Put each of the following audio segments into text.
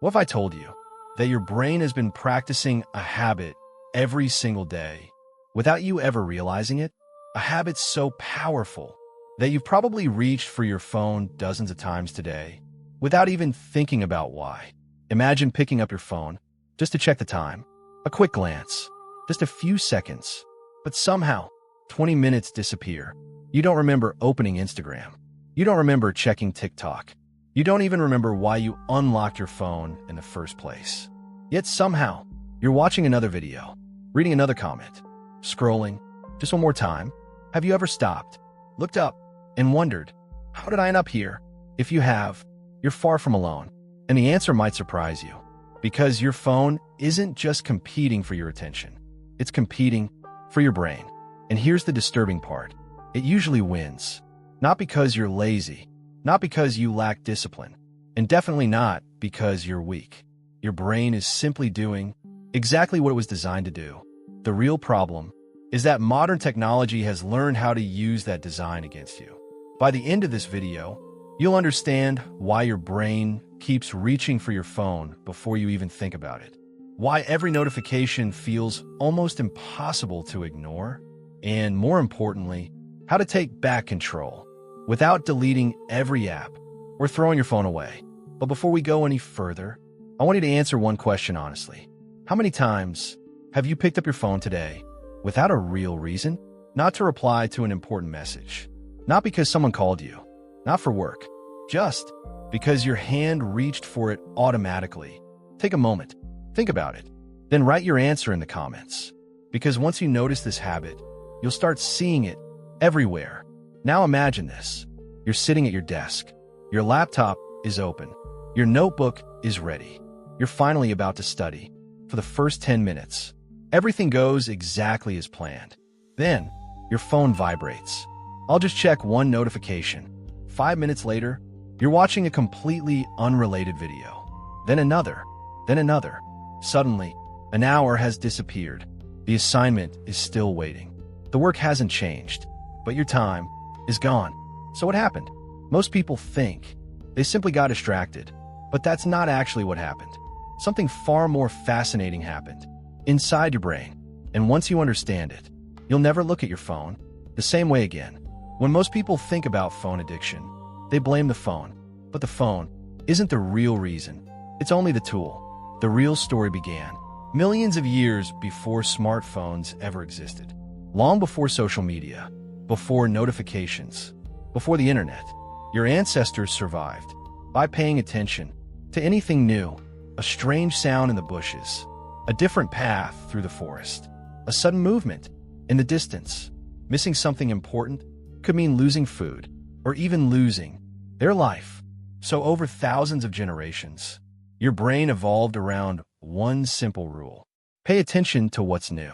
What if I told you that your brain has been practicing a habit every single day without you ever realizing it? A habit so powerful that you've probably reached for your phone dozens of times today without even thinking about why. Imagine picking up your phone just to check the time, a quick glance, just a few seconds, but somehow 20 minutes disappear. You don't remember opening Instagram. You don't remember checking TikTok. You don't even remember why you unlocked your phone in the first place. Yet somehow, you're watching another video, reading another comment, scrolling, just one more time. Have you ever stopped, looked up, and wondered, how did I end up here? If you have, you're far from alone. And the answer might surprise you, because your phone isn't just competing for your attention. It's competing for your brain. And here's the disturbing part. It usually wins. Not because you're lazy, not because you lack discipline, and definitely not because you're weak. Your brain is simply doing exactly what it was designed to do. The real problem is that modern technology has learned how to use that design against you. By the end of this video, you'll understand why your brain keeps reaching for your phone before you even think about it, why every notification feels almost impossible to ignore, and more importantly, how to take back control without deleting every app or throwing your phone away. But before we go any further, I want you to answer one question honestly. How many times have you picked up your phone today without a real reason? Not to reply to an important message, not because someone called you, not for work, just because your hand reached for it automatically. Take a moment, think about it, then write your answer in the comments. Because once you notice this habit, you'll start seeing it everywhere. Now imagine this. You're sitting at your desk. Your laptop is open. Your notebook is ready. You're finally about to study. For the first 10 minutes, everything goes exactly as planned. Then, your phone vibrates. I'll just check one notification. 5 minutes later, you're watching a completely unrelated video. Then another. Then another. Suddenly, an hour has disappeared. The assignment is still waiting. The work hasn't changed, but your time is gone. So what happened? Most people think they simply got distracted, but that's not actually what happened. Something far more fascinating happened inside your brain. And once you understand it, you'll never look at your phone the same way again. When most people think about phone addiction, they blame the phone. But the phone isn't the real reason. It's only the tool. The real story began millions of years before smartphones ever existed. Long before social media, before notifications, before the internet, your ancestors survived by paying attention to anything new, a strange sound in the bushes, a different path through the forest, a sudden movement in the distance. Missing something important could mean losing food or even losing their life. So over thousands of generations, your brain evolved around one simple rule. Pay attention to what's new.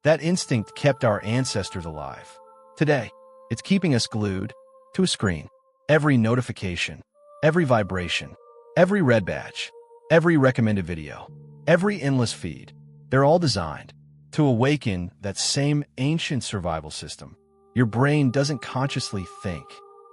That instinct kept our ancestors alive. Today, it's keeping us glued to a screen. Every notification, every vibration, every red badge, every recommended video, every endless feed, they're all designed to awaken that same ancient survival system. Your brain doesn't consciously think.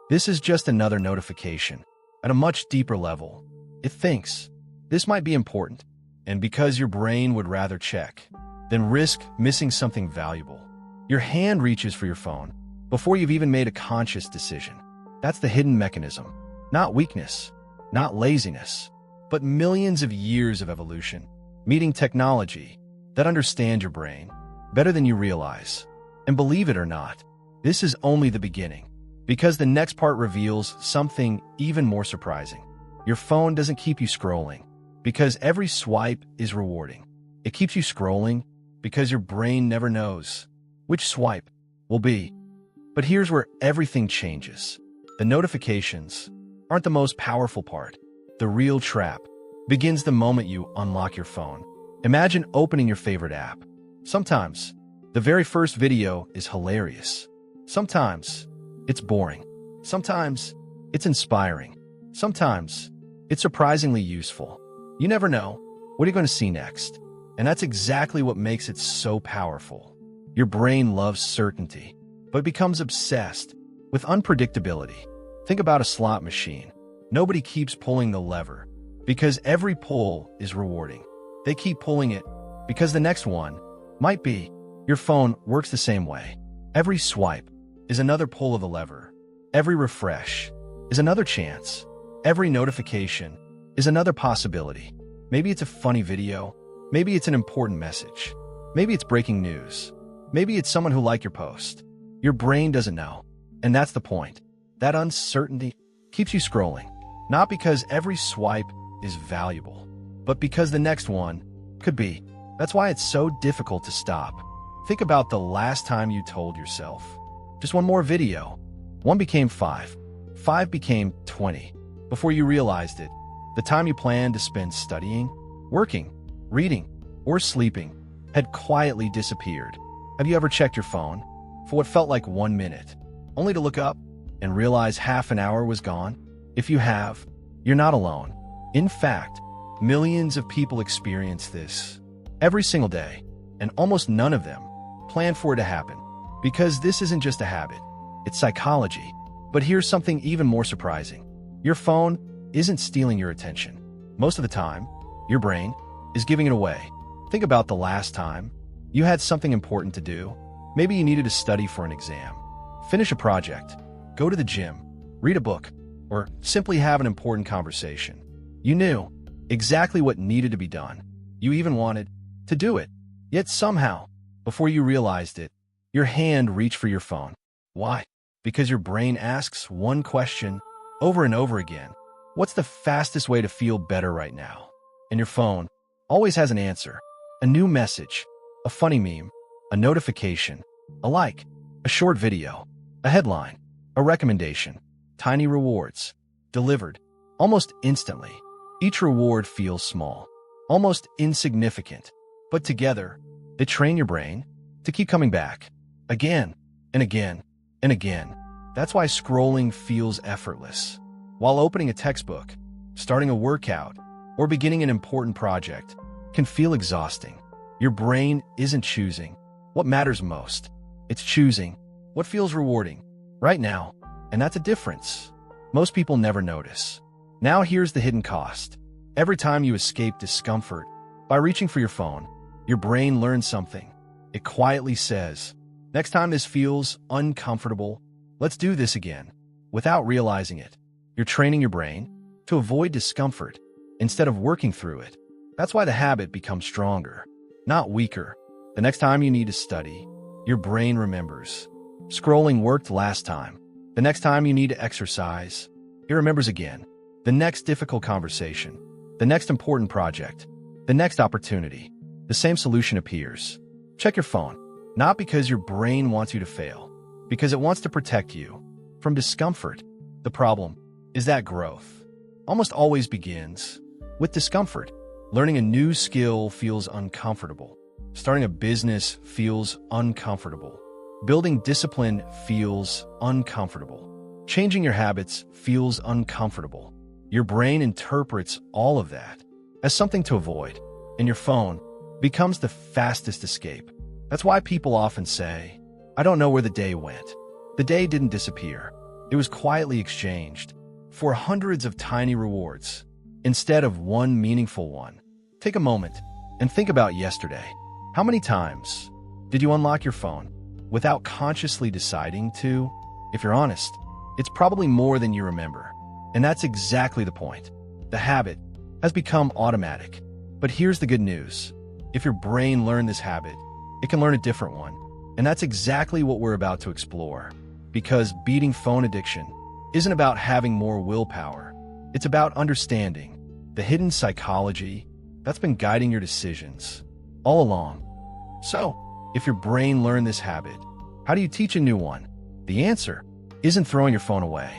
This is just another notification. At a much deeper level, it thinks this might be important, and because your brain would rather check than risk missing something valuable, your hand reaches for your phone before you've even made a conscious decision. That's the hidden mechanism. Not weakness, not laziness, but millions of years of evolution, meeting technology that understands your brain better than you realize. And believe it or not, this is only the beginning, because the next part reveals something even more surprising. Your phone doesn't keep you scrolling because every swipe is rewarding. It keeps you scrolling because your brain never knows which swipe will be. But here's where everything changes. The notifications aren't the most powerful part. The real trap begins the moment you unlock your phone. Imagine opening your favorite app. Sometimes, the very first video is hilarious. Sometimes, it's boring. Sometimes, it's inspiring. Sometimes, it's surprisingly useful. You never know what you're going to see next. And that's exactly what makes it so powerful. Your brain loves certainty, but becomes obsessed with unpredictability. Think about a slot machine. Nobody keeps pulling the lever Because every pull is rewarding. They keep pulling it because the next one might be. Your phone works the same way. Every swipe is another pull of the lever. Every refresh is another chance. Every notification is another possibility. Maybe it's a funny video. Maybe it's an important message. Maybe it's breaking news. Maybe it's someone who liked your post. Your brain doesn't know. And that's the point. That uncertainty keeps you scrolling. Not because every swipe is valuable, but because the next one could be. That's why it's so difficult to stop. Think about the last time you told yourself, just one more video. 1 became 5. 5 became 20. Before you realized it, the time you planned to spend studying, working, reading, or sleeping had quietly disappeared. Have you ever checked your phone for what felt like 1 minute, only to look up and realize half an hour was gone? If you have, you're not alone. In fact, millions of people experience this every single day, and almost none of them plan for it to happen. Because this isn't just a habit, it's psychology. But here's something even more surprising. Your phone isn't stealing your attention. Most of the time, your brain is giving it away. Think about the last time you had something important to do. Maybe you needed to study for an exam, finish a project, go to the gym, read a book, or simply have an important conversation. You knew exactly what needed to be done. You even wanted to do it. Yet somehow, before you realized it, your hand reached for your phone. Why? Because your brain asks one question over and over again. What's the fastest way to feel better right now? And your phone always has an answer. A new message, a funny meme, a notification, a like, a short video, a headline, a recommendation, tiny rewards, delivered almost instantly. Each reward feels small, almost insignificant, but together, they train your brain to keep coming back again and again and again. That's why scrolling feels effortless. While opening a textbook, starting a workout, or beginning an important project can feel exhausting. Your brain isn't choosing what matters most. It's choosing what feels rewarding right now. And that's a difference most people never notice. Now here's the hidden cost. Every time you escape discomfort by reaching for your phone, your brain learns something. It quietly says, next time this feels uncomfortable, let's do this again. Without realizing it, you're training your brain to avoid discomfort instead of working through it. That's why the habit becomes stronger, not weaker. The next time you need to study, your brain remembers. Scrolling worked last time. The next time you need to exercise, it remembers again. The next difficult conversation, the next important project, the next opportunity, the same solution appears. Check your phone, not because your brain wants you to fail, because it wants to protect you from discomfort. The problem is that growth almost always begins with discomfort. Learning a new skill feels uncomfortable. Starting a business feels uncomfortable. Building discipline feels uncomfortable. Changing your habits feels uncomfortable. Your brain interprets all of that as something to avoid, and your phone becomes the fastest escape. That's why people often say, I don't know where the day went. The day didn't disappear. It was quietly exchanged for hundreds of tiny rewards instead of one meaningful one. Take a moment and think about yesterday. How many times did you unlock your phone without consciously deciding to? If you're honest, it's probably more than you remember. And that's exactly the point. The habit has become automatic. But here's the good news. If your brain learned this habit, it can learn a different one. And that's exactly what we're about to explore. Because beating phone addiction isn't about having more willpower. It's about understanding the hidden psychology that's been guiding your decisions all along. So, if your brain learned this habit, how do you teach a new one? The answer isn't throwing your phone away.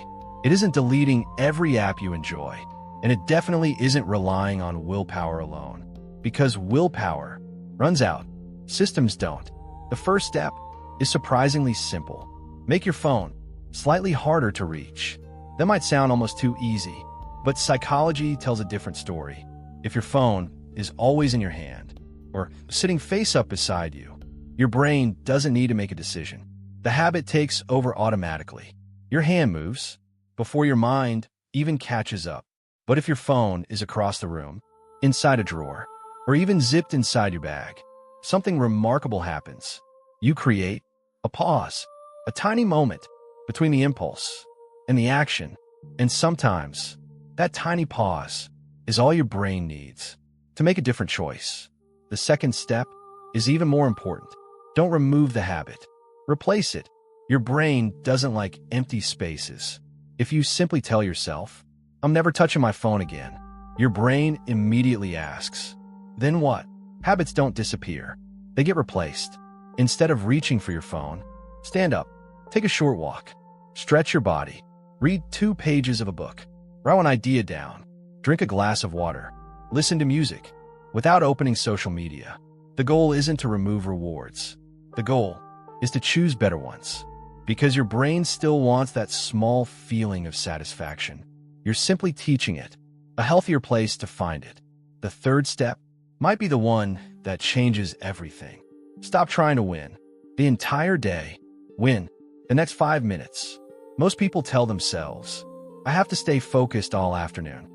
It isn't deleting every app you enjoy. And it definitely isn't relying on willpower alone. Because willpower runs out. Systems don't. The first step is surprisingly simple. Make your phone slightly harder to reach. That might sound almost too easy, but psychology tells a different story. If your phone is always in your hand, or sitting face up beside you, your brain doesn't need to make a decision. The habit takes over automatically. Your hand moves before your mind even catches up. But if your phone is across the room, inside a drawer, or even zipped inside your bag, something remarkable happens. You create a pause, a tiny moment between the impulse and the action. And sometimes that tiny pause is all your brain needs to make a different choice. The second step is even more important. Don't remove the habit. Replace it. Your brain doesn't like empty spaces. If you simply tell yourself, "I'm never touching my phone again," your brain immediately asks, "Then what?" Habits don't disappear. They get replaced. Instead of reaching for your phone, stand up, take a short walk, stretch your body, read 2 pages of a book, write an idea down, drink a glass of water, listen to music without opening social media. The goal isn't to remove rewards. The goal is to choose better ones, because your brain still wants that small feeling of satisfaction. You're simply teaching it a healthier place to find it. The third step might be the one that changes everything. Stop trying to win the entire day. Win the next 5 minutes. Most people tell themselves, "I have to stay focused all afternoon.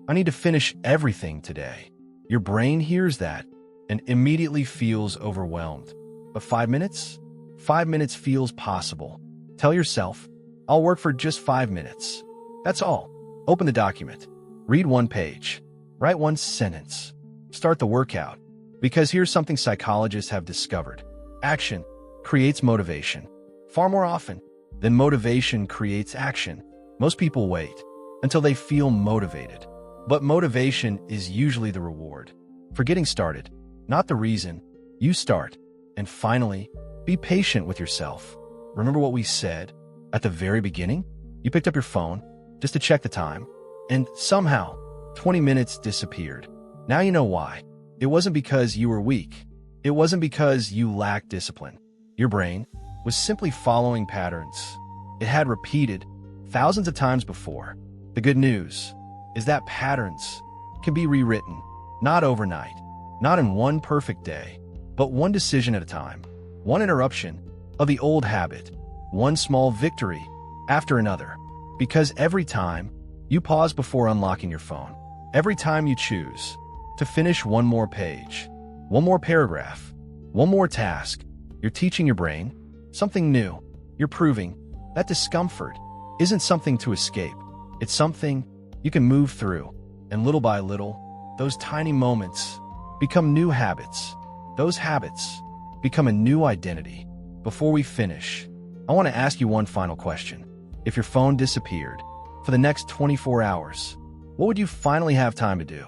I need to finish everything today." Your brain hears that and immediately feels overwhelmed. But 5 minutes? 5 minutes feels possible. Tell yourself, "I'll work for just 5 minutes. That's all." Open the document. Read 1 page. Write 1 sentence. Start the workout. Because here's something psychologists have discovered. Action creates motivation. Far more often than motivation creates action. Most people wait until they feel motivated. But motivation is usually the reward for getting started, not the reason you start. And finally, be patient with yourself. Remember what we said at the very beginning? You picked up your phone just to check the time, and somehow 20 minutes disappeared. Now you know why. It wasn't because you were weak. It wasn't because you lacked discipline. Your brain was simply following patterns it had repeated thousands of times before. The good news is that patterns can be rewritten, not overnight, not in one perfect day, but one decision at a time, one interruption of the old habit, one small victory after another. Because every time you pause before unlocking your phone, every time you choose to finish 1 more page, 1 more paragraph, 1 more task, you're teaching your brain something new. You're proving that discomfort isn't something to escape. It's something you can move through. And little by little, those tiny moments become new habits. Those habits become a new identity. Before we finish, I want to ask you one final question. If your phone disappeared for the next 24 hours, what would you finally have time to do?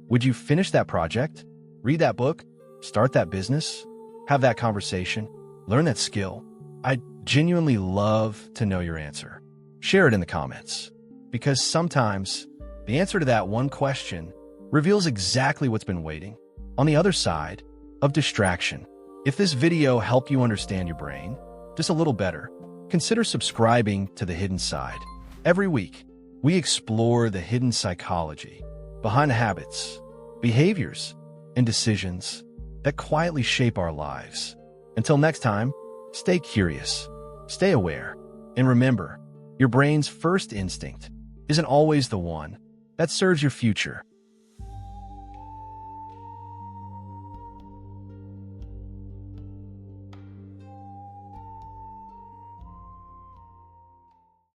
Would you finish that project, read that book, start that business, have that conversation, learn that skill? I'd genuinely love to know your answer. Share it in the comments, because sometimes the answer to that one question reveals exactly what's been waiting on the other side of distraction. If this video helped you understand your brain just a little better, consider subscribing to The Hidden Side. Every week, we explore the hidden psychology behind the habits, behaviors, and decisions that quietly shape our lives. Until next time, stay curious, stay aware, and remember, your brain's first instinct isn't always the one that serves your future.